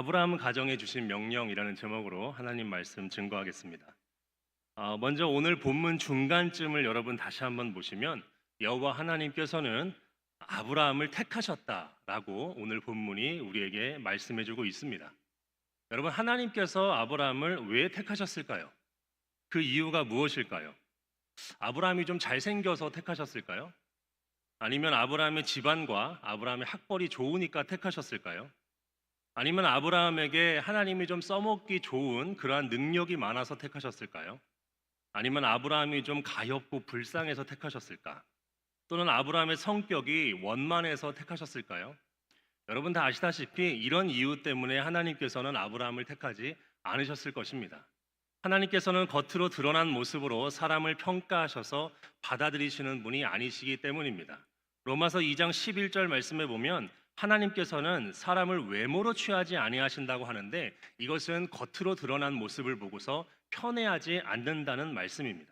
아브라함 가정에 주신 명령이라는 제목으로 하나님 말씀 증거하겠습니다. 먼저 오늘 본문 중간쯤을 여러분 다시 한번 보시면 여호와 하나님께서는 아브라함을 택하셨다라고 오늘 본문이 우리에게 말씀해주고 있습니다. 여러분, 하나님께서 아브라함을 왜 택하셨을까요? 그 이유가 무엇일까요? 아브라함이 좀 잘생겨서 택하셨을까요? 아니면 아브라함의 집안과 아브라함의 학벌이 좋으니까 택하셨을까요? 아니면 아브라함에게 하나님이 좀 써먹기 좋은 그러한 능력이 많아서 택하셨을까요? 아니면 아브라함이 좀 가엾고 불쌍해서 택하셨을까? 또는 아브라함의 성격이 원만해서 택하셨을까요? 여러분 다 아시다시피 이런 이유 때문에 하나님께서는 아브라함을 택하지 않으셨을 것입니다. 하나님께서는 겉으로 드러난 모습으로 사람을 평가하셔서 받아들이시는 분이 아니시기 때문입니다. 로마서 2장 11절 말씀에 보면 하나님께서는 사람을 외모로 취하지 아니하신다고 하는데 이것은 겉으로 드러난 모습을 보고서 편애하지 않는다는 말씀입니다.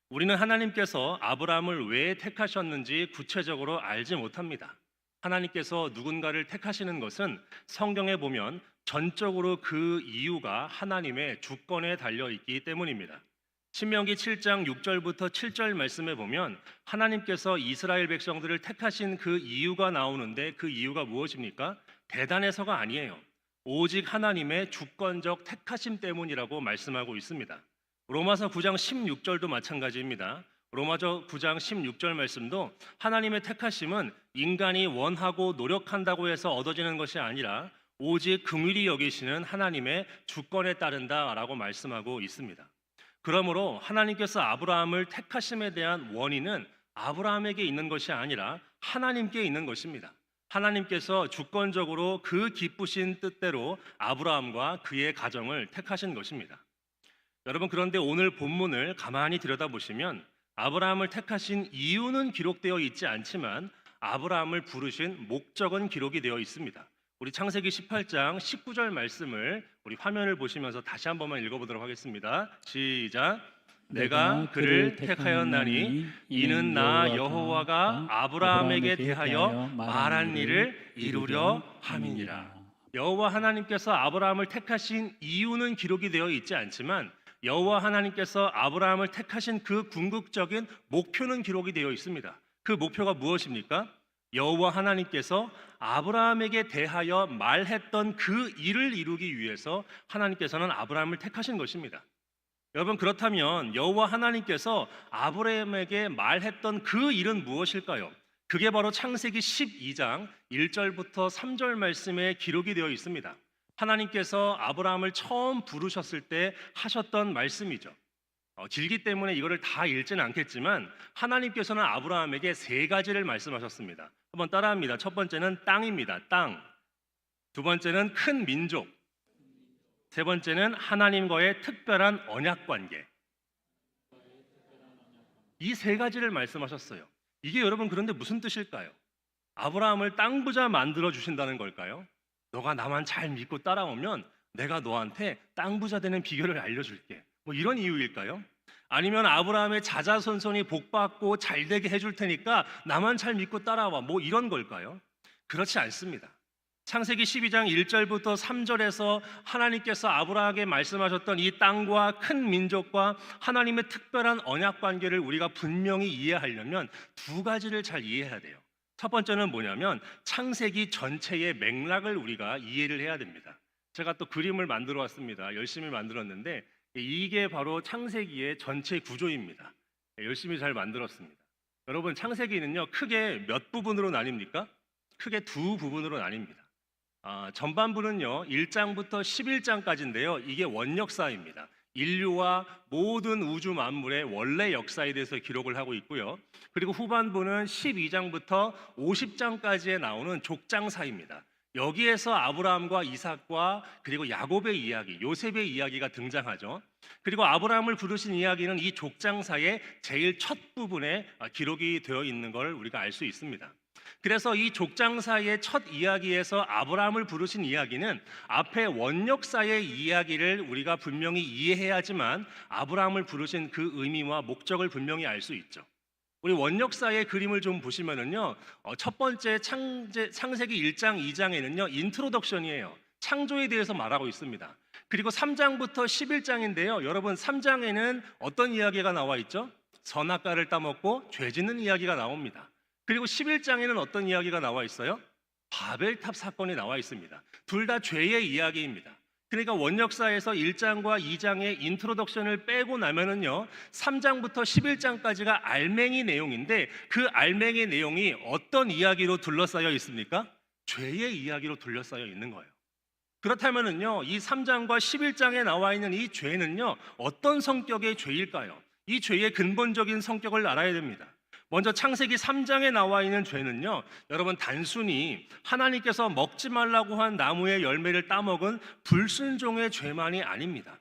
우리는 하나님께서 아브라함을 왜 택하셨는지 구체적으로 알지 못합니다. 하나님께서 누군가를 택하시는 것은 성경에 보면 전적으로 그 이유가 하나님의 주권에 달려 있기 때문입니다. 신명기 7장 6절부터 7절 말씀에 보면 하나님께서 이스라엘 백성들을 택하신 그 이유가 나오는데 그 이유가 무엇입니까? 대단해서가 아니에요. 오직 하나님의 주권적 택하심 때문이라고 말씀하고 있습니다. 로마서 9장 16절도 마찬가지입니다. 로마서 9장 16절 말씀도 하나님의 택하심은 인간이 원하고 노력한다고 해서 얻어지는 것이 아니라 오직 긍휼히 여기시는 하나님의 주권에 따른다라고 말씀하고 있습니다. 그러므로 하나님께서 아브라함을 택하심에 대한 원인은 아브라함에게 있는 것이 아니라 하나님께 있는 것입니다. 하나님께서 주권적으로 그 기쁘신 뜻대로 아브라함과 그의 가정을 택하신 것입니다. 여러분, 그런데 오늘 본문을 가만히 들여다보시면 아브라함을 택하신 이유는 기록되어 있지 않지만 아브라함을 부르신 목적은 기록이 되어 있습니다. 우리 창세기 18장 19절 말씀을 우리 화면을 보시면서 다시 한 번만 읽어보도록 하겠습니다. 시작. 내가 그를 택하였나니 이는 나 여호와가 아브라함에게 대하여 말한 일을 이루려 함이니라. 여호와 하나님께서 아브라함을 택하신 이유는 기록이 되어 있지 않지만 여호와 하나님께서 아브라함을 택하신 그 궁극적인 목표는 기록이 되어 있습니다. 그 목표가 무엇입니까? 여호와 하나님께서 아브라함에게 대하여 말했던 그 일을 이루기 위해서 하나님께서는 아브라함을 택하신 것입니다. 여러분, 그렇다면 여호와 하나님께서 아브라함에게 말했던 그 일은 무엇일까요? 그게 바로 창세기 12장 1절부터 3절 말씀에 기록이 되어 있습니다. 하나님께서 아브라함을 처음 부르셨을 때 하셨던 말씀이죠. 길기 때문에 이거를 다 읽지는 않겠지만 하나님께서는 아브라함에게 세 가지를 말씀하셨습니다. 한번 따라합니다. 첫 번째는 땅입니다. 땅. 두 번째는 큰 민족. 세 번째는 하나님과의 특별한 언약 관계. 이 세 가지를 말씀하셨어요. 이게 여러분 그런데 무슨 뜻일까요? 아브라함을 땅 부자 만들어 주신다는 걸까요? 너가 나만 잘 믿고 따라오면 내가 너한테 땅 부자 되는 비결을 알려줄게. 뭐 이런 이유일까요? 아니면 아브라함의 자자손손이 복받고 잘되게 해줄 테니까 나만 잘 믿고 따라와. 뭐 이런 걸까요? 그렇지 않습니다. 창세기 12장 1절부터 3절에서 하나님께서 아브라함에게 말씀하셨던 이 땅과 큰 민족과 하나님의 특별한 언약 관계를 우리가 분명히 이해하려면 두 가지를 잘 이해해야 돼요. 첫 번째는 뭐냐면 창세기 전체의 맥락을 우리가 이해를 해야 됩니다. 제가 또 그림을 만들어 왔습니다. 열심히 만들었는데 이게 바로 창세기의 전체 구조입니다. 열심히 잘 만들었습니다. 여러분, 창세기는요 크게 몇 부분으로 나뉩니까? 크게 두 부분으로 나뉩니다. 전반부는요 1장부터 11장까지인데요 이게 원역사입니다. 인류와 모든 우주 만물의 원래 역사에 대해서 기록을 하고 있고요. 그리고 후반부는 12장부터 50장까지에 나오는 족장사입니다. 여기에서 아브라함과 이삭과 그리고 야곱의 이야기, 요셉의 이야기가 등장하죠. 그리고 아브라함을 부르신 이야기는 이 족장사의 제일 첫 부분에 기록이 되어 있는 걸 우리가 알 수 있습니다. 그래서 이 족장사의 첫 이야기에서 아브라함을 부르신 이야기는 앞에 원역사의 이야기를 우리가 분명히 이해해야지만 아브라함을 부르신 그 의미와 목적을 분명히 알 수 있죠. 우리 원역사의 그림을 좀 보시면은요, 첫 번째 창세기 1장, 2장에는요 인트로덕션이에요. 창조에 대해서 말하고 있습니다. 그리고 3장부터 11장인데요. 여러분 3장에는 어떤 이야기가 나와 있죠? 선악과를 따먹고 죄 짓는 이야기가 나옵니다. 그리고 11장에는 어떤 이야기가 나와 있어요? 바벨탑 사건이 나와 있습니다. 둘 다 죄의 이야기입니다. 그러니까 원역사에서 1장과 2장의 인트로덕션을 빼고 나면은요 3장부터 11장까지가 알맹이 내용인데 그 알맹이 내용이 어떤 이야기로 둘러싸여 있습니까? 죄의 이야기로 둘러싸여 있는 거예요. 그렇다면은요 이 3장과 11장에 나와 있는 이 죄는요 어떤 성격의 죄일까요? 이 죄의 근본적인 성격을 알아야 됩니다. 먼저 창세기 3장에 나와 있는 죄는요 여러분 단순히 하나님께서 먹지 말라고 한 나무의 열매를 따먹은 불순종의 죄만이 아닙니다.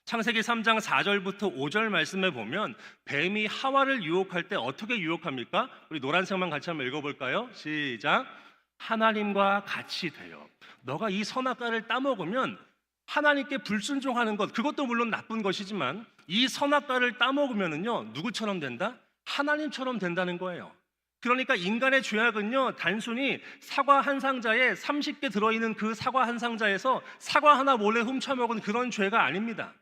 창세기 3장 4절부터 5절 말씀에 보면 뱀이 하와를 유혹할 때 어떻게 유혹합니까? 우리 노란색만 같이 한번 읽어볼까요? 시작. 하나님과 같이 되어 너가 이 선악과를 따먹으면 하나님께 불순종하는 것, 그것도 물론 나쁜 것이지만 이 선악과를 따먹으면은요 누구처럼 된다? 하나님처럼 된다는 거예요. 그러니까 인간의 죄악은요 단순히 사과 한 상자에 30개 들어있는 그 사과 한 상자에서 사과 하나 몰래 훔쳐먹은 그런 죄가 아닙니다.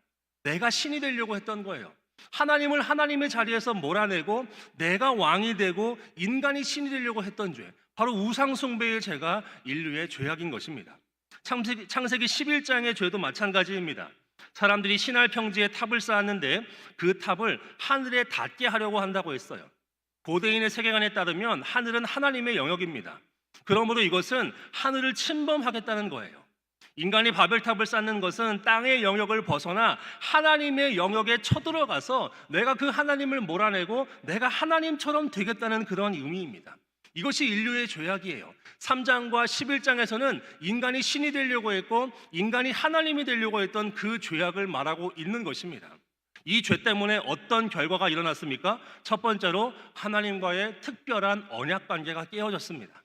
내가 신이 되려고 했던 거예요. 하나님을 하나님의 자리에서 몰아내고 내가 왕이 되고 인간이 신이 되려고 했던 죄, 바로 우상숭배의 죄가 인류의 죄악인 것입니다. 창세기 11장의 죄도 마찬가지입니다. 사람들이 신할 평지에 탑을 쌓았는데 그 탑을 하늘에 닿게 하려고 한다고 했어요. 고대인의 세계관에 따르면 하늘은 하나님의 영역입니다. 그러므로 이것은 하늘을 침범하겠다는 거예요. 인간이 바벨탑을 쌓는 것은 땅의 영역을 벗어나 하나님의 영역에 쳐들어가서 내가 그 하나님을 몰아내고 내가 하나님처럼 되겠다는 그런 의미입니다. 이것이 인류의 죄악이에요. 3장과 11장에서는 인간이 신이 되려고 했고 인간이 하나님이 되려고 했던 그 죄악을 말하고 있는 것입니다. 이 죄 때문에 어떤 결과가 일어났습니까? 첫 번째로 하나님과의 특별한 언약 관계가 깨어졌습니다.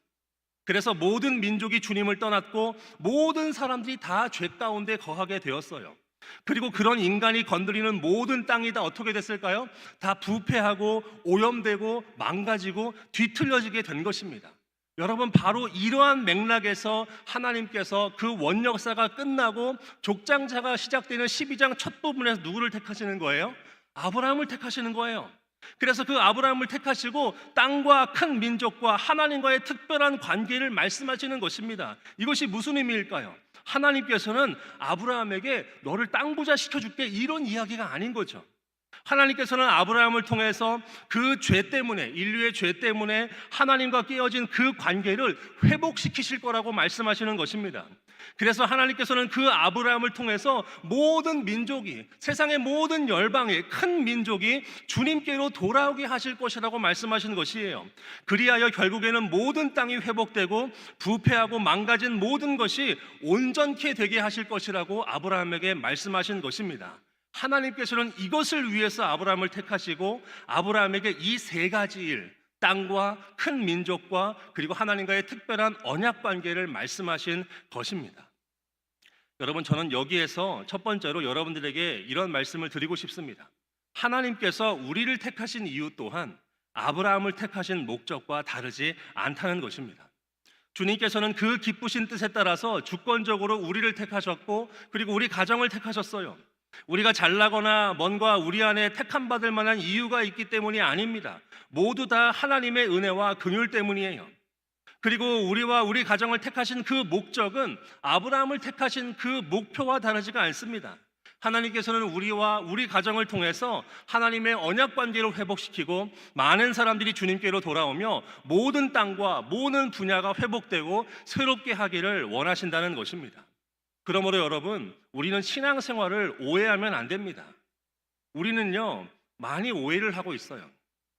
그래서 모든 민족이 주님을 떠났고 모든 사람들이 다 죄 가운데 거하게 되었어요. 그리고 그런 인간이 건드리는 모든 땅이 다 어떻게 됐을까요? 다 부패하고 오염되고 망가지고 뒤틀려지게 된 것입니다. 여러분 바로 이러한 맥락에서 하나님께서 그 원역사가 끝나고 족장자가 시작되는 12장 첫 부분에서 누구를 택하시는 거예요? 아브라함을 택하시는 거예요. 그래서 그 아브라함을 택하시고 땅과 큰 민족과 하나님과의 특별한 관계를 말씀하시는 것입니다. 이것이 무슨 의미일까요? 하나님께서는 아브라함에게 너를 땅 부자 시켜줄게 이런 이야기가 아닌 거죠. 하나님께서는 아브라함을 통해서 그 죄 때문에, 인류의 죄 때문에 하나님과 깨어진 그 관계를 회복시키실 거라고 말씀하시는 것입니다. 그래서 하나님께서는 그 아브라함을 통해서 모든 민족이, 세상의 모든 열방의 큰 민족이 주님께로 돌아오게 하실 것이라고 말씀하시는 것이에요. 그리하여 결국에는 모든 땅이 회복되고 부패하고 망가진 모든 것이 온전케 되게 하실 것이라고 아브라함에게 말씀하신 것입니다. 하나님께서는 이것을 위해서 아브라함을 택하시고 아브라함에게 이 세 가지 일, 땅과 큰 민족과 그리고 하나님과의 특별한 언약 관계를 말씀하신 것입니다. 여러분 저는 여기에서 첫 번째로 여러분들에게 이런 말씀을 드리고 싶습니다. 하나님께서 우리를 택하신 이유 또한 아브라함을 택하신 목적과 다르지 않다는 것입니다. 주님께서는 그 기쁘신 뜻에 따라서 주권적으로 우리를 택하셨고 그리고 우리 가정을 택하셨어요. 우리가 잘나거나 뭔가 우리 안에 택함 받을 만한 이유가 있기 때문이 아닙니다. 모두 다 하나님의 은혜와 긍휼 때문이에요. 그리고 우리와 우리 가정을 택하신 그 목적은 아브라함을 택하신 그 목표와 다르지가 않습니다. 하나님께서는 우리와 우리 가정을 통해서 하나님의 언약 관계를 회복시키고 많은 사람들이 주님께로 돌아오며 모든 땅과 모든 분야가 회복되고 새롭게 하기를 원하신다는 것입니다. 그러므로 여러분, 우리는 신앙생활을 오해하면 안 됩니다. 우리는요, 많이 오해를 하고 있어요.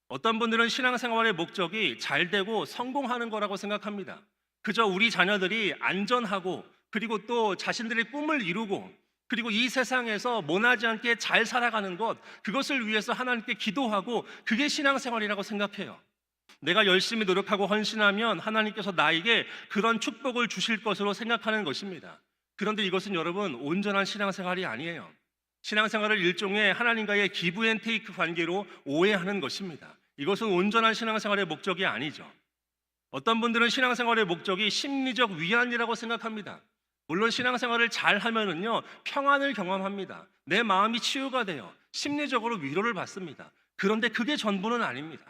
어떤 분들은 신앙생활의 목적이 잘 되고 성공하는 거라고 생각합니다. 그저 우리 자녀들이 안전하고 그리고 또 자신들의 꿈을 이루고 그리고 이 세상에서 모나지 않게 잘 살아가는 것, 그것을 위해서 하나님께 기도하고 그게 신앙생활이라고 생각해요. 내가 열심히 노력하고 헌신하면 하나님께서 나에게 그런 축복을 주실 것으로 생각하는 것입니다. 그런데 이것은 여러분 온전한 신앙생활이 아니에요. 신앙생활을 일종의 하나님과의 기브 앤 테이크 관계로 오해하는 것입니다. 이것은 온전한 신앙생활의 목적이 아니죠. 어떤 분들은 신앙생활의 목적이 심리적 위안이라고 생각합니다. 물론 신앙생활을 잘 하면은요, 평안을 경험합니다. 내 마음이 치유가 돼요. 심리적으로 위로를 받습니다. 그런데 그게 전부는 아닙니다.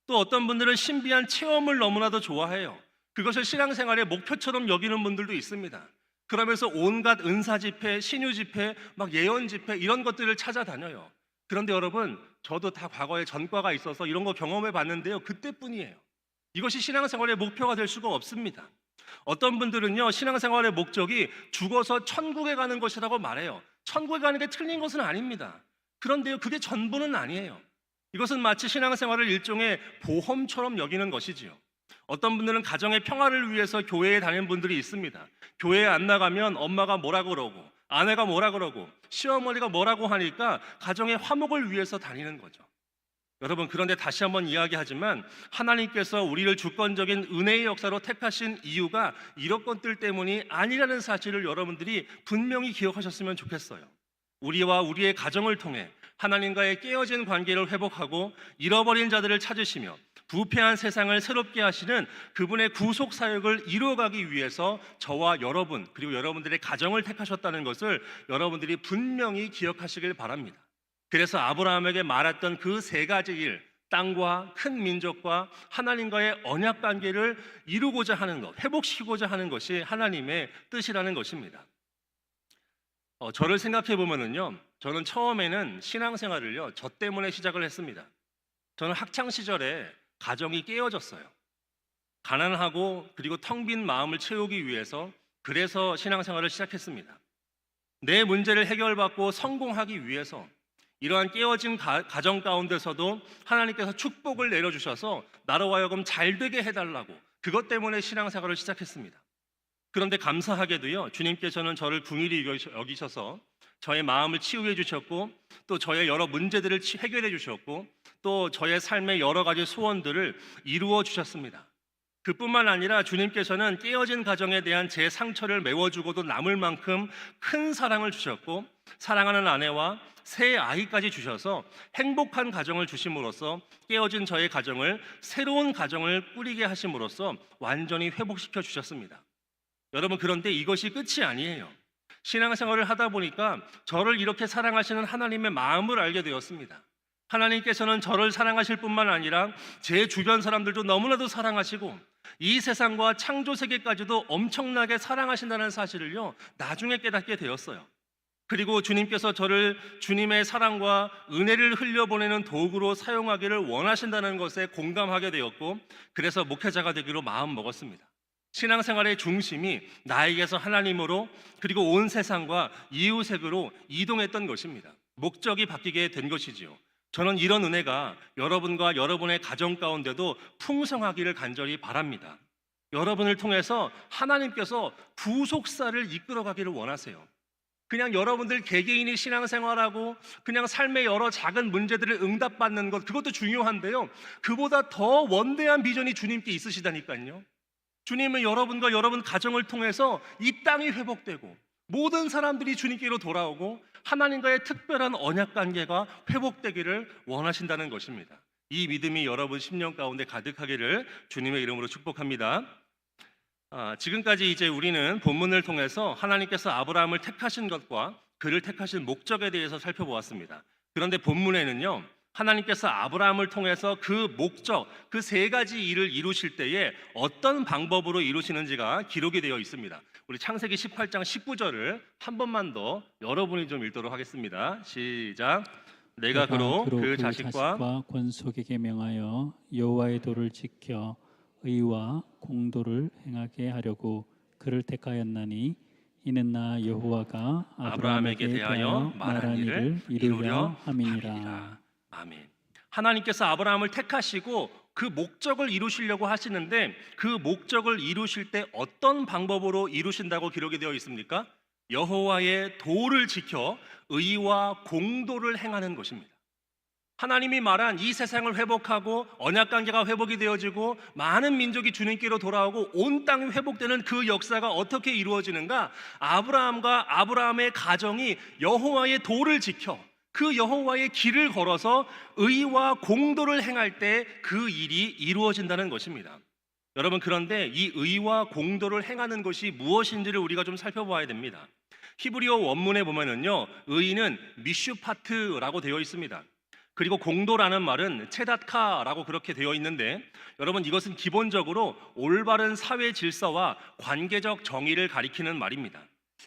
또 어떤 분들은 신비한 체험을 너무나도 좋아해요. 그것을 신앙생활의 목표처럼 여기는 분들도 있습니다. 그러면서 온갖 은사 집회, 신유 집회, 막 예언 집회 이런 것들을 찾아다녀요. 그런데 여러분, 저도 다 과거에 전과가 있어서 이런 거 경험해 봤는데요. 그때뿐이에요. 이것이 신앙생활의 목표가 될 수가 없습니다. 어떤 분들은요, 신앙생활의 목적이 죽어서 천국에 가는 것이라고 말해요. 천국에 가는 게 틀린 것은 아닙니다. 그런데요, 그게 전부는 아니에요. 이것은 마치 신앙생활을 일종의 보험처럼 여기는 것이지요. 어떤 분들은 가정의 평화를 위해서 교회에 다니는 분들이 있습니다. 교회에 안 나가면 엄마가 뭐라 그러고 아내가 뭐라 그러고 시어머니가 뭐라고 하니까 가정의 화목을 위해서 다니는 거죠. 여러분, 그런데 다시 한번 이야기하지만 하나님께서 우리를 주권적인 은혜의 역사로 택하신 이유가 이런 것들 때문이 아니라는 사실을 여러분들이 분명히 기억하셨으면 좋겠어요. 우리와 우리의 가정을 통해 하나님과의 깨어진 관계를 회복하고 잃어버린 자들을 찾으시며 부패한 세상을 새롭게 하시는 그분의 구속 사역을 이루어가기 위해서 저와 여러분 그리고 여러분들의 가정을 택하셨다는 것을 여러분들이 분명히 기억하시길 바랍니다. 그래서 아브라함에게 말했던 그 세 가지 일, 땅과 큰 민족과 하나님과의 언약 관계를 이루고자 하는 것, 회복시키고자 하는 것이 하나님의 뜻이라는 것입니다. 저를 생각해 보면은요, 저는 처음에는 신앙생활을요, 저 때문에 시작을 했습니다. 저는 학창 시절에 가정이 깨어졌어요. 가난하고 그리고 텅 빈 마음을 채우기 위해서 그래서 신앙생활을 시작했습니다. 내 문제를 해결받고 성공하기 위해서 이러한 깨어진 가정 가운데서도 하나님께서 축복을 내려주셔서 나로 하여금 잘되게 해달라고 그것 때문에 신앙생활을 시작했습니다. 그런데 감사하게도요, 주님께서는 저를 긍휼히 여기셔서 저의 마음을 치유해 주셨고 또 저의 여러 문제들을 해결해 주셨고 또 저의 삶의 여러 가지 소원들을 이루어 주셨습니다. 그뿐만 아니라 주님께서는 깨어진 가정에 대한 제 상처를 메워주고도 남을 만큼 큰 사랑을 주셨고 사랑하는 아내와 새 아이까지 주셔서 행복한 가정을 주심으로써 깨어진 저의 가정을 새로운 가정을 꾸리게 하심으로써 완전히 회복시켜 주셨습니다. 여러분, 그런데 이것이 끝이 아니에요. 신앙생활을 하다 보니까 저를 이렇게 사랑하시는 하나님의 마음을 알게 되었습니다. 하나님께서는 저를 사랑하실 뿐만 아니라 제 주변 사람들도 너무나도 사랑하시고 이 세상과 창조 세계까지도 엄청나게 사랑하신다는 사실을요, 나중에 깨닫게 되었어요. 그리고 주님께서 저를 주님의 사랑과 은혜를 흘려보내는 도구로 사용하기를 원하신다는 것에 공감하게 되었고 그래서 목회자가 되기로 마음먹었습니다. 신앙생활의 중심이 나에게서 하나님으로 그리고 온 세상과 이웃에게로 이동했던 것입니다. 목적이 바뀌게 된 것이지요. 저는 이런 은혜가 여러분과 여러분의 가정 가운데도 풍성하기를 간절히 바랍니다. 여러분을 통해서 하나님께서 구속사를 이끌어가기를 원하세요. 그냥 여러분들 개개인이 신앙생활하고 그냥 삶의 여러 작은 문제들을 응답받는 것, 그것도 중요한데요, 그보다 더 원대한 비전이 주님께 있으시다니까요. 주님은 여러분과 여러분 가정을 통해서 이 땅이 회복되고 모든 사람들이 주님께로 돌아오고 하나님과의 특별한 언약 관계가 회복되기를 원하신다는 것입니다. 이 믿음이 여러분 심령 가운데 가득하기를 주님의 이름으로 축복합니다. 지금까지 이제 우리는 본문을 통해서 하나님께서 아브라함을 택하신 것과 그를 택하신 목적에 대해서 살펴보았습니다. 그런데 본문에는요, 하나님께서 아브라함을 통해서 그 목적, 그 세 가지 일을 이루실 때에 어떤 방법으로 이루시는지가 기록이 되어 있습니다. 우리 창세기 18장 19절을 한 번만 더 여러분이 좀 읽도록 하겠습니다. 시작. 내가 그로 그 자식과 권속에게 명하여 여호와의 도를 지켜 의와 공도를 행하게 하려고 그를 택하였나니 이는 나 여호와가 아브라함에게 대하여 말한 일을 이루려 함이니라. 아멘. 하나님께서 아브라함을 택하시고 그 목적을 이루시려고 하시는데 그 목적을 이루실 때 어떤 방법으로 이루신다고 기록이 되어 있습니까? 여호와의 도를 지켜 의와 공도를 행하는 것입니다. 하나님이 말한 이 세상을 회복하고 언약관계가 회복이 되어지고 많은 민족이 주님께로 돌아오고 온 땅이 회복되는 그 역사가 어떻게 이루어지는가? 아브라함과 아브라함의 가정이 여호와의 도를 지켜 그 여호와의 길을 걸어서 의와 공도를 행할 때 그 일이 이루어진다는 것입니다. 여러분, 그런데 이 의와 공도를 행하는 것이 무엇인지를 우리가 좀 살펴봐야 됩니다. 히브리어 원문에 보면은요, 의는 미슈파트라고 되어 있습니다. 그리고 공도라는 말은 체다카라고 그렇게 되어 있는데, 여러분, 이것은 기본적으로 올바른 사회 질서와 관계적 정의를 가리키는 말입니다.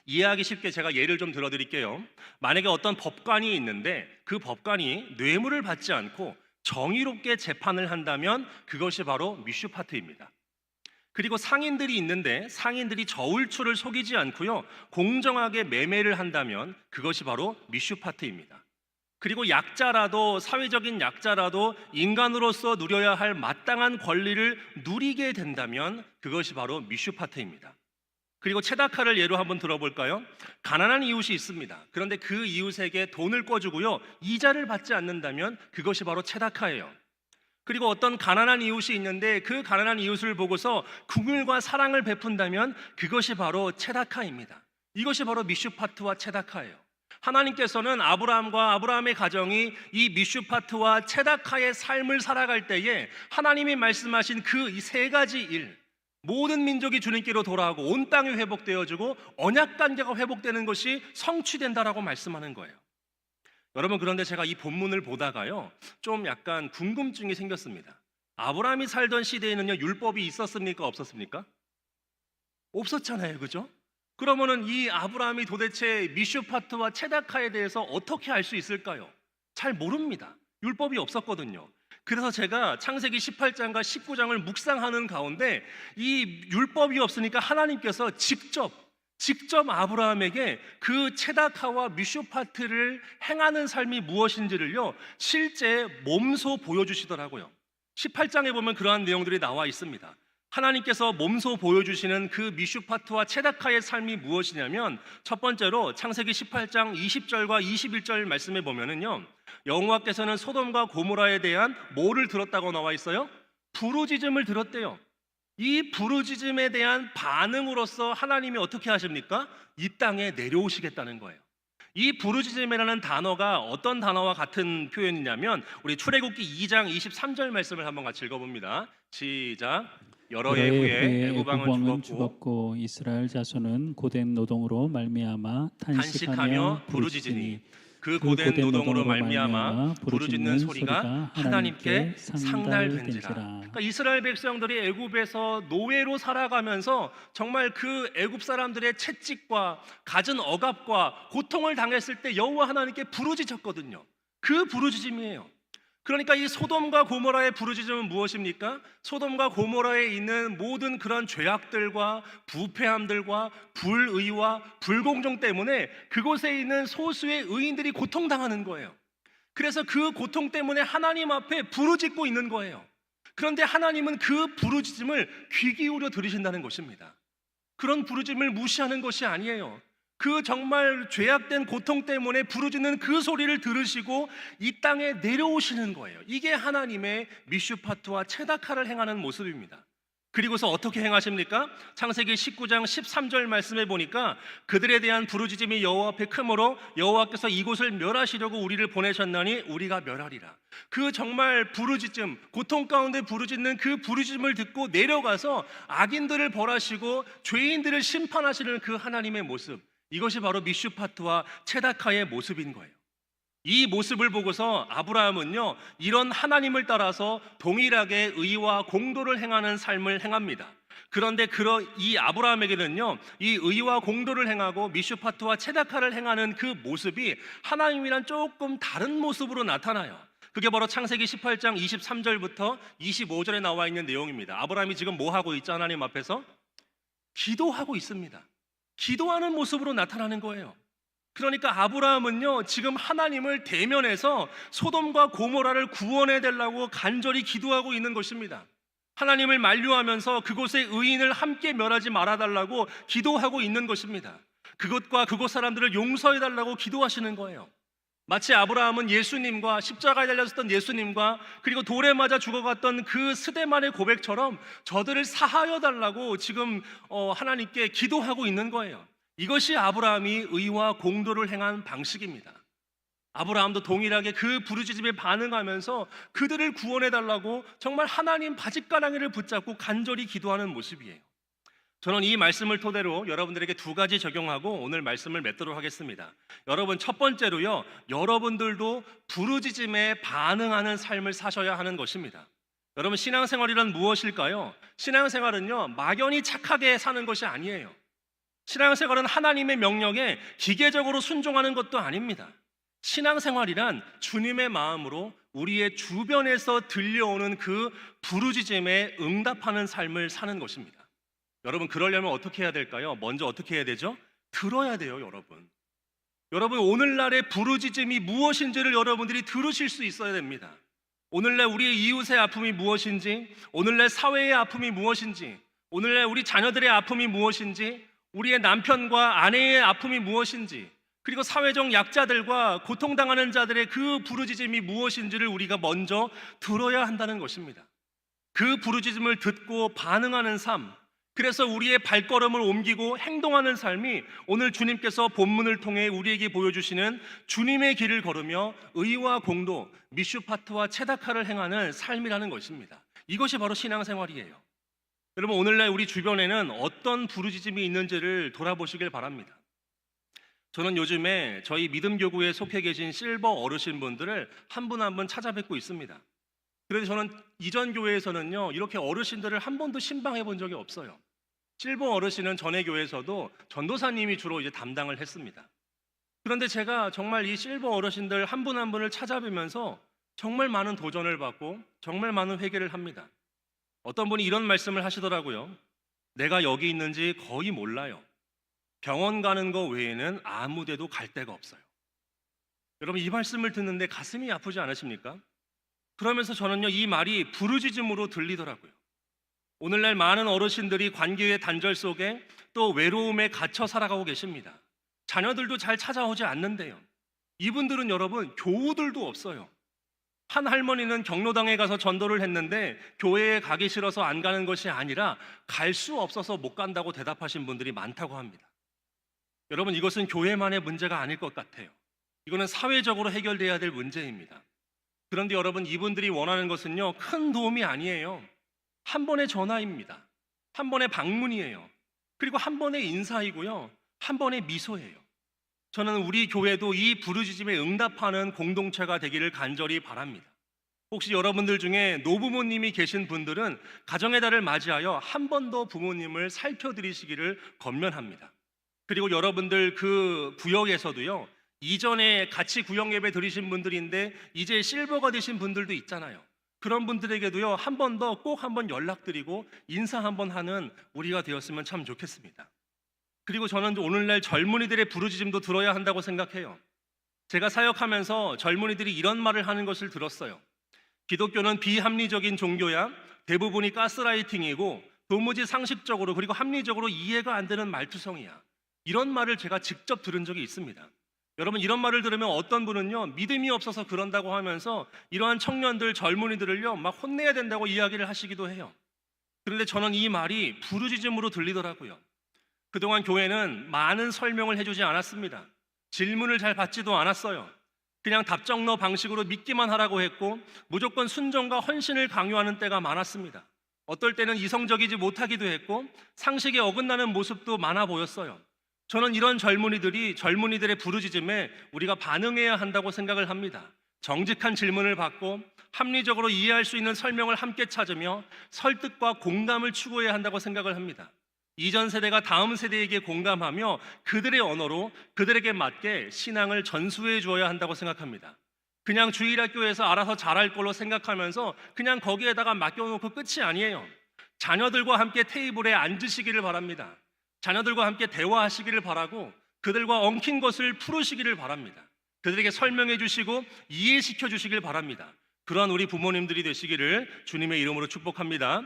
이해하기 쉽게 제가 예를 좀 들어드릴게요. 만약에 어떤 법관이 있는데 그 법관이 뇌물을 받지 않고 정의롭게 재판을 한다면 그것이 바로 미슈파트입니다. 그리고 상인들이 있는데 상인들이 저울추를 속이지 않고요, 공정하게 매매를 한다면 그것이 바로 미슈파트입니다. 그리고 약자라도, 사회적인 약자라도 인간으로서 누려야 할 마땅한 권리를 누리게 된다면 그것이 바로 미슈파트입니다. 그리고 체다카를 예로 한번 들어볼까요? 가난한 이웃이 있습니다. 그런데 그 이웃에게 돈을 꿔주고요, 이자를 받지 않는다면 그것이 바로 체다카예요. 그리고 어떤 가난한 이웃이 있는데 그 가난한 이웃을 보고서 긍휼과 사랑을 베푼다면 그것이 바로 체다카입니다. 이것이 바로 미슈파트와 체다카예요. 하나님께서는 아브라함과 아브라함의 가정이 이 미슈파트와 체다카의 삶을 살아갈 때에 하나님이 말씀하신 그 이 세 가지 일, 모든 민족이 주님께로 돌아오고 온 땅이 회복되어지고 언약관계가 회복되는 것이 성취된다라고 말씀하는 거예요. 여러분, 그런데 제가 이 본문을 보다가요, 좀 약간 궁금증이 생겼습니다. 아브라함이 살던 시대에는요, 율법이 있었습니까? 없었습니까? 없었잖아요, 그죠? 그러면은 이 아브라함이 도대체 미슈파트와 체다카에 대해서 어떻게 알 수 있을까요? 잘 모릅니다. 율법이 없었거든요. 그래서 제가 창세기 18장과 19장을 묵상하는 가운데 이 율법이 없으니까 하나님께서 직접 아브라함에게 그 체다카와 미슈파트를 행하는 삶이 무엇인지를요, 실제 몸소 보여주시더라고요. 18장에 보면 그러한 내용들이 나와 있습니다. 하나님께서 몸소 보여주시는 그 미슈파트와 체다카의 삶이 무엇이냐면, 첫 번째로 창세기 18장 20절과 21절 말씀에 보면은요, 여호와께서는 소돔과 고모라에 대한 뭐를 들었다고 나와 있어요? 부르짖음을 들었대요. 이 부르짖음에 대한 반응으로서 하나님이 어떻게 하십니까? 이 땅에 내려오시겠다는 거예요. 이 부르짖음이라는 단어가 어떤 단어와 같은 표현이냐면, 우리 출애굽기 2장 23절 말씀을 한번 같이 읽어봅니다. 시작. 여러 해 후에 애굽 왕은 죽었고 이스라엘 자손은 고된 노동으로 말미암아 탄식하며 부르짖으니 그 고된 노동으로 말미암아 부르짖는 소리가 하나님께 상달된지라. 그러니까 이스라엘 백성들이 애굽에서 노예로 살아가면서 정말 그 애굽 사람들의 채찍과 갖은 억압과 고통을 당했을 때 여호와 하나님께 부르짖었거든요. 그 부르짖음이에요. 그러니까 이 소돔과 고모라의 부르짖음은 무엇입니까? 소돔과 고모라에 있는 모든 그런 죄악들과 부패함들과 불의와 불공정 때문에 그곳에 있는 소수의 의인들이 고통당하는 거예요. 그래서 그 고통 때문에 하나님 앞에 부르짖고 있는 거예요. 그런데 하나님은 그 부르짖음을 귀 기울여 들으신다는 것입니다. 그런 부르짖음을 무시하는 것이 아니에요. 그 정말 죄악된 고통 때문에 부르짖는 그 소리를 들으시고 이 땅에 내려오시는 거예요. 이게 하나님의 미슈파트와 체다카를 행하는 모습입니다. 그리고서 어떻게 행하십니까? 창세기 19장 13절 말씀에 보니까 그들에 대한 부르짖음이 여호와 앞에 크므로 여호와께서 이곳을 멸하시려고 우리를 보내셨나니 우리가 멸하리라. 그 정말 부르짖음, 고통 가운데 부르짖는 그 부르짖음을 듣고 내려가서 악인들을 벌하시고 죄인들을 심판하시는 그 하나님의 모습, 이것이 바로 미슈파트와 체다카의 모습인 거예요. 이 모습을 보고서 아브라함은요, 이런 하나님을 따라서 동일하게 의와 공도를 행하는 삶을 행합니다. 그런데 이 아브라함에게는요, 이 의와 공도를 행하고 미슈파트와 체다카를 행하는 그 모습이 하나님이란 조금 다른 모습으로 나타나요. 그게 바로 창세기 18장 23절부터 25절에 나와 있는 내용입니다. 아브라함이 지금 뭐 하고 있죠? 하나님 앞에서 기도하고 있습니다. 기도하는 모습으로 나타나는 거예요. 그러니까 아브라함은요, 지금 하나님을 대면해서 소돔과 고모라를 구원해 달라고 간절히 기도하고 있는 것입니다. 하나님을 만류하면서 그곳의 의인을 함께 멸하지 말아 달라고 기도하고 있는 것입니다. 그곳과 그곳 사람들을 용서해 달라고 기도하시는 거예요. 마치 아브라함은 예수님과 십자가에 달렸었던 예수님과 그리고 돌에 맞아 죽어갔던 그 스데반의 고백처럼 저들을 사하여 달라고 지금 하나님께 기도하고 있는 거예요. 이것이 아브라함이 의와 공도를 행한 방식입니다. 아브라함도 동일하게 그 부르짖음에 반응하면서 그들을 구원해달라고 정말 하나님 바짓가랑이를 붙잡고 간절히 기도하는 모습이에요. 저는 이 말씀을 토대로 여러분들에게 두 가지 적용하고 오늘 말씀을 맺도록 하겠습니다. 여러분, 첫 번째로요, 여러분들도 부르짖음에 반응하는 삶을 사셔야 하는 것입니다. 여러분, 신앙생활이란 무엇일까요? 신앙생활은요, 막연히 착하게 사는 것이 아니에요. 신앙생활은 하나님의 명령에 기계적으로 순종하는 것도 아닙니다. 신앙생활이란 주님의 마음으로 우리의 주변에서 들려오는 그 부르짖음에 응답하는 삶을 사는 것입니다. 여러분, 그러려면 어떻게 해야 될까요? 먼저 어떻게 해야 되죠? 들어야 돼요, 여러분. 여러분, 오늘날의 부르짖음이 무엇인지를 여러분들이 들으실 수 있어야 됩니다. 오늘날 우리의 이웃의 아픔이 무엇인지, 오늘날 사회의 아픔이 무엇인지, 오늘날 우리 자녀들의 아픔이 무엇인지, 우리의 남편과 아내의 아픔이 무엇인지, 그리고 사회적 약자들과 고통당하는 자들의 그 부르짖음이 무엇인지를 우리가 먼저 들어야 한다는 것입니다. 그 부르짖음을 듣고 반응하는 삶, 그래서 우리의 발걸음을 옮기고 행동하는 삶이 오늘 주님께서 본문을 통해 우리에게 보여주시는 주님의 길을 걸으며 의와 공도, 미슈파트와 체다카를 행하는 삶이라는 것입니다. 이것이 바로 신앙생활이에요. 여러분, 오늘날 우리 주변에는 어떤 부르짖음이 있는지를 돌아보시길 바랍니다. 저는 요즘에 저희 믿음교구에 속해 계신 실버 어르신분들을 한 분 한 분 찾아뵙고 있습니다. 그래서 저는 이전 교회에서는요, 이렇게 어르신들을 한 번도 신방해 본 적이 없어요. 실버 어르신은 전에 교회에서도 전도사님이 주로 이제 담당을 했습니다. 그런데 제가 정말 이 실버 어르신들 한 분 한 분을 찾아뵈면서 정말 많은 도전을 받고 정말 많은 회개를 합니다. 어떤 분이 이런 말씀을 하시더라고요. 내가 여기 있는지 거의 몰라요. 병원 가는 거 외에는 아무 데도 갈 데가 없어요. 여러분, 이 말씀을 듣는데 가슴이 아프지 않으십니까? 그러면서 저는요, 이 말이 부르짖음으로 들리더라고요. 오늘날 많은 어르신들이 관계의 단절 속에 또 외로움에 갇혀 살아가고 계십니다. 자녀들도 잘 찾아오지 않는데요. 이분들은 여러분, 교우들도 없어요. 한 할머니는 경로당에 가서 전도를 했는데 교회에 가기 싫어서 안 가는 것이 아니라 갈 수 없어서 못 간다고 대답하신 분들이 많다고 합니다. 여러분, 이것은 교회만의 문제가 아닐 것 같아요. 이거는 사회적으로 해결돼야 될 문제입니다. 그런데 여러분, 이분들이 원하는 것은요, 큰 도움이 아니에요. 한 번의 전화입니다. 한 번의 방문이에요. 그리고 한 번의 인사이고요, 한 번의 미소예요. 저는 우리 교회도 이 부르짖음에 응답하는 공동체가 되기를 간절히 바랍니다. 혹시 여러분들 중에 노부모님이 계신 분들은 가정의 달을 맞이하여 한 번 더 부모님을 살펴드리시기를 권면합니다. 그리고 여러분들 그 구역에서도요, 이전에 같이 구역 예배 드리신 분들인데 이제 실버가 되신 분들도 있잖아요. 그런 분들에게도요, 한 번 더 꼭 한번 연락드리고 인사 한번 하는 우리가 되었으면 참 좋겠습니다. 그리고 저는 오늘날 젊은이들의 부르짖음도 들어야 한다고 생각해요. 제가 사역하면서 젊은이들이 이런 말을 하는 것을 들었어요. 기독교는 비합리적인 종교야, 대부분이 가스라이팅이고 도무지 상식적으로 그리고 합리적으로 이해가 안 되는 말투성이야. 이런 말을 제가 직접 들은 적이 있습니다. 여러분, 이런 말을 들으면 어떤 분은요, 믿음이 없어서 그런다고 하면서 이러한 청년들, 젊은이들을요, 막 혼내야 된다고 이야기를 하시기도 해요. 그런데 저는 이 말이 부르짖음으로 들리더라고요. 그동안 교회는 많은 설명을 해주지 않았습니다. 질문을 잘 받지도 않았어요. 그냥 답정너 방식으로 믿기만 하라고 했고 무조건 순종과 헌신을 강요하는 때가 많았습니다. 어떨 때는 이성적이지 못하기도 했고 상식에 어긋나는 모습도 많아 보였어요. 저는 이런 젊은이들의 부르짖음에 우리가 반응해야 한다고 생각을 합니다. 정직한 질문을 받고 합리적으로 이해할 수 있는 설명을 함께 찾으며 설득과 공감을 추구해야 한다고 생각을 합니다. 이전 세대가 다음 세대에게 공감하며 그들의 언어로 그들에게 맞게 신앙을 전수해 주어야 한다고 생각합니다. 그냥 주일학교에서 알아서 잘할 걸로 생각하면서 그냥 거기에다가 맡겨놓고 끝이 아니에요. 자녀들과 함께 테이블에 앉으시기를 바랍니다. 자녀들과 함께 대화하시기를 바라고 그들과 엉킨 것을 풀으시기를 바랍니다. 그들에게 설명해 주시고 이해시켜 주시길 바랍니다. 그러한 우리 부모님들이 되시기를 주님의 이름으로 축복합니다.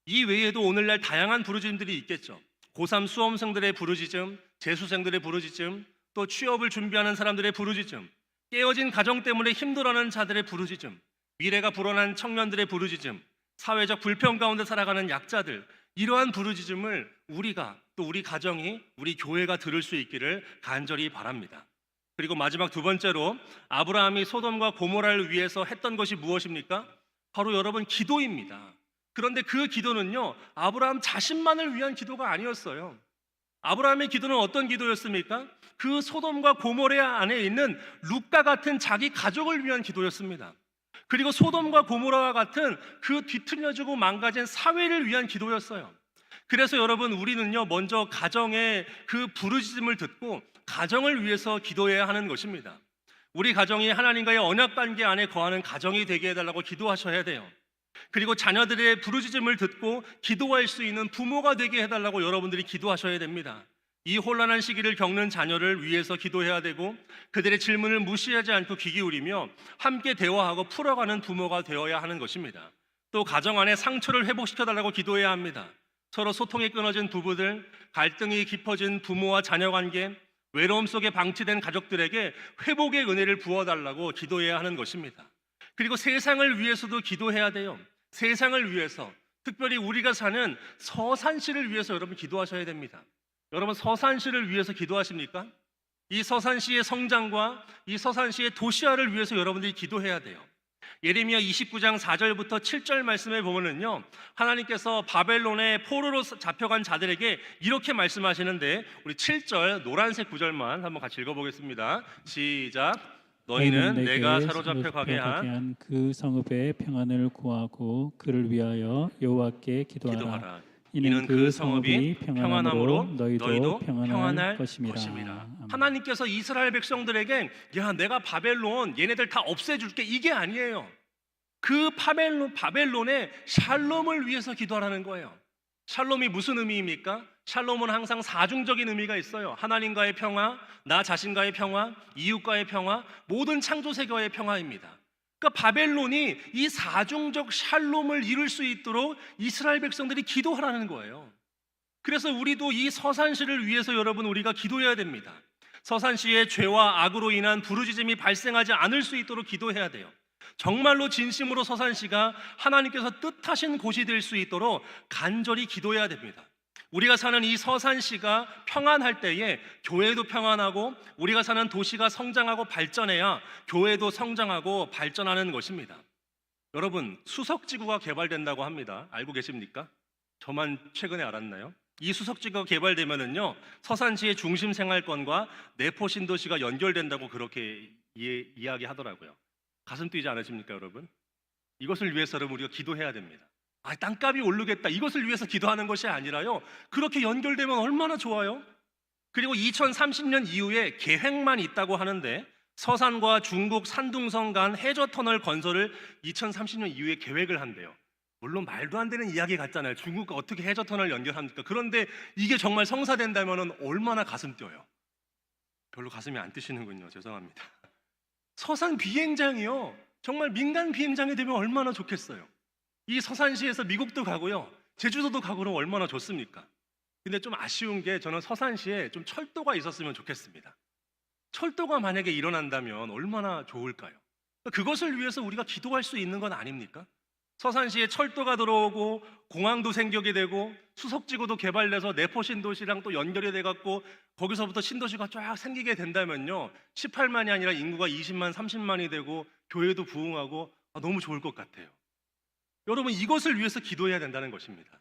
이 외에도 오늘날 다양한 부르짖음들이 있겠죠. 고3 수험생들의 부르짖음, 재수생들의 부르짖음, 또 취업을 준비하는 사람들의 부르짖음, 깨어진 가정 때문에 힘들어하는 자들의 부르짖음, 미래가 불안한 청년들의 부르짖음, 사회적 불평 가운데 살아가는 약자들, 이러한 부르짖음을 우리가 또 우리 가정이, 우리 교회가 들을 수 있기를 간절히 바랍니다. 그리고 마지막 두 번째로 아브라함이 소돔과 고모라를 위해서 했던 것이 무엇입니까? 바로 여러분 기도입니다. 그런데 그 기도는요, 아브라함 자신만을 위한 기도가 아니었어요. 아브라함의 기도는 어떤 기도였습니까? 그 소돔과 고모라 안에 있는 룻과 같은 자기 가족을 위한 기도였습니다. 그리고 소돔과 고모라와 같은 그 뒤틀려지고 망가진 사회를 위한 기도였어요. 그래서 여러분, 우리는요, 먼저 가정의 그 부르짖음을 듣고 가정을 위해서 기도해야 하는 것입니다. 우리 가정이 하나님과의 언약 관계 안에 거하는 가정이 되게 해달라고 기도하셔야 돼요. 그리고 자녀들의 부르짖음을 듣고 기도할 수 있는 부모가 되게 해달라고 여러분들이 기도하셔야 됩니다. 이 혼란한 시기를 겪는 자녀를 위해서 기도해야 되고, 그들의 질문을 무시하지 않고 귀 기울이며 함께 대화하고 풀어가는 부모가 되어야 하는 것입니다. 또 가정 안에 상처를 회복시켜달라고 기도해야 합니다. 서로 소통이 끊어진 부부들, 갈등이 깊어진 부모와 자녀 관계, 외로움 속에 방치된 가족들에게 회복의 은혜를 부어달라고 기도해야 하는 것입니다. 그리고 세상을 위해서도 기도해야 돼요. 세상을 위해서, 특별히 우리가 사는 서산시를 위해서 여러분 기도하셔야 됩니다. 여러분, 서산시를 위해서 기도하십니까? 이 서산시의 성장과 이 서산시의 도시화를 위해서 여러분들이 기도해야 돼요. 예레미야 29장 4절부터 7절 말씀에 보면은요, 하나님께서 바벨론의 포로로 잡혀간 자들에게 이렇게 말씀하시는데, 우리 7절 노란색 구절만 한번 같이 읽어보겠습니다. 시작. 너희는 내가 사로잡혀 가게 한 그 성읍의 평안을 구하고 그를 위하여 여호와께 기도하라. 이는 그 성읍이 평안함으로 너희도 평안할 것임이라. 하나님께서 이스라엘 백성들에게, 야, 내가 바벨론 얘네들 다 없애줄게, 이게 아니에요. 그 바벨론의 샬롬을 위해서 기도하라는 거예요. 샬롬이 무슨 의미입니까? 샬롬은 항상 사중적인 의미가 있어요. 하나님과의 평화, 나 자신과의 평화, 이웃과의 평화, 모든 창조 세계와의 평화입니다. 그러니까 바벨론이 이 사중적 샬롬을 이룰 수 있도록 이스라엘 백성들이 기도하라는 거예요. 그래서 우리도 이 서산시를 위해서 여러분, 우리가 기도해야 됩니다. 서산시의 죄와 악으로 인한 부르짖음이 발생하지 않을 수 있도록 기도해야 돼요. 정말로 진심으로 서산시가 하나님께서 뜻하신 곳이 될 수 있도록 간절히 기도해야 됩니다. 우리가 사는 이 서산시가 평안할 때에 교회도 평안하고, 우리가 사는 도시가 성장하고 발전해야 교회도 성장하고 발전하는 것입니다. 여러분, 수석지구가 개발된다고 합니다. 알고 계십니까? 저만 최근에 알았나요? 이 수석지구가 개발되면은요, 서산시의 중심 생활권과 내포 신도시가 연결된다고 그렇게 이야기하더라고요. 가슴 뛰지 않으십니까, 여러분? 이것을 위해서 여러분, 우리가 기도해야 됩니다. 땅값이 오르겠다, 이것을 위해서 기도하는 것이 아니라요, 그렇게 연결되면 얼마나 좋아요. 그리고 2030년 이후에 계획만 있다고 하는데, 서산과 중국 산둥성 간 해저터널 건설을 2030년 이후에 계획을 한대요. 물론 말도 안 되는 이야기 같잖아요. 중국과 어떻게 해저터널 연결합니까? 그런데 이게 정말 성사된다면 얼마나 가슴 뛰어요. 별로 가슴이 안 뛰시는군요. 죄송합니다. 서산 비행장이요, 정말 민간 비행장이 되면 얼마나 좋겠어요. 이 서산시에서 미국도 가고요, 제주도도 가고 그러면 얼마나 좋습니까? 근데 좀 아쉬운 게, 저는 서산시에 좀 철도가 있었으면 좋겠습니다. 철도가 만약에 일어난다면 얼마나 좋을까요? 그것을 위해서 우리가 기도할 수 있는 건 아닙니까? 서산시에 철도가 들어오고 공항도 생기게 되고 수석지구도 개발돼서 내포 신도시랑 또 연결이 돼갖고 거기서부터 신도시가 쫙 생기게 된다면요, 18만이 아니라 인구가 20만, 30만이 되고 교회도 부흥하고 너무 좋을 것 같아요. 여러분, 이것을 위해서 기도해야 된다는 것입니다.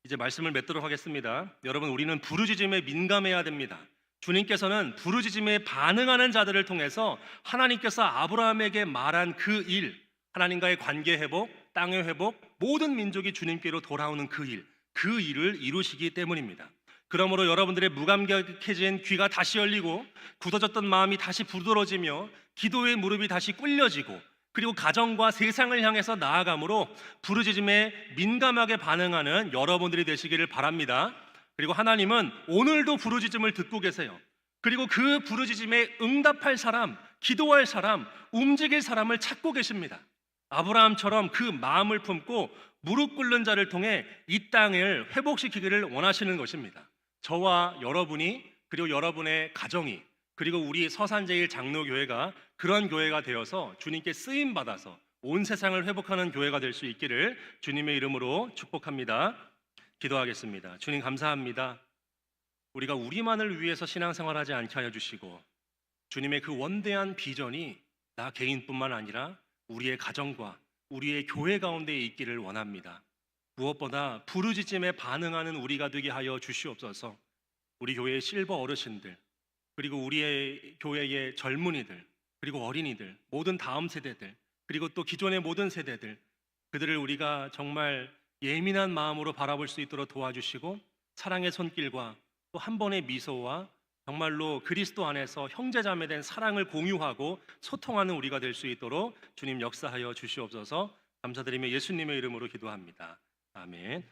이제 말씀을 맺도록 하겠습니다. 여러분, 우리는 부르짖음에 민감해야 됩니다. 주님께서는 부르짖음에 반응하는 자들을 통해서 하나님께서 아브라함에게 말한 그 일, 하나님과의 관계 회복, 땅의 회복, 모든 민족이 주님께로 돌아오는 그 일을 이루시기 때문입니다. 그러므로 여러분들의 무감각해진 귀가 다시 열리고 굳어졌던 마음이 다시 부드러워지며 기도의 무릎이 다시 꿇려지고, 그리고 가정과 세상을 향해서 나아감으로 부르짖음에 민감하게 반응하는 여러분들이 되시기를 바랍니다. 그리고 하나님은 오늘도 부르짖음을 듣고 계세요. 그리고 그 부르짖음에 응답할 사람, 기도할 사람, 움직일 사람을 찾고 계십니다. 아브라함처럼 그 마음을 품고 무릎 꿇는 자를 통해 이 땅을 회복시키기를 원하시는 것입니다. 저와 여러분이, 그리고 여러분의 가정이, 그리고 우리 서산제일 장로교회가 그런 교회가 되어서 주님께 쓰임 받아서 온 세상을 회복하는 교회가 될 수 있기를 주님의 이름으로 축복합니다. 기도하겠습니다. 주님, 감사합니다. 우리가 우리만을 위해서 신앙생활하지 않게 하여 주시고, 주님의 그 원대한 비전이 나 개인뿐만 아니라 우리의 가정과 우리의 교회 가운데 있기를 원합니다. 무엇보다 부르짖음에 반응하는 우리가 되게 하여 주시옵소서. 우리 교회의 실버 어르신들, 그리고 우리의 교회의 젊은이들, 그리고 어린이들, 모든 다음 세대들, 그리고 또 기존의 모든 세대들, 그들을 우리가 정말 예민한 마음으로 바라볼 수 있도록 도와주시고 사랑의 손길과 또 한 번의 미소와 정말로 그리스도 안에서 형제자매된 사랑을 공유하고 소통하는 우리가 될 수 있도록 주님 역사하여 주시옵소서. 감사드리며 예수님의 이름으로 기도합니다. 아멘.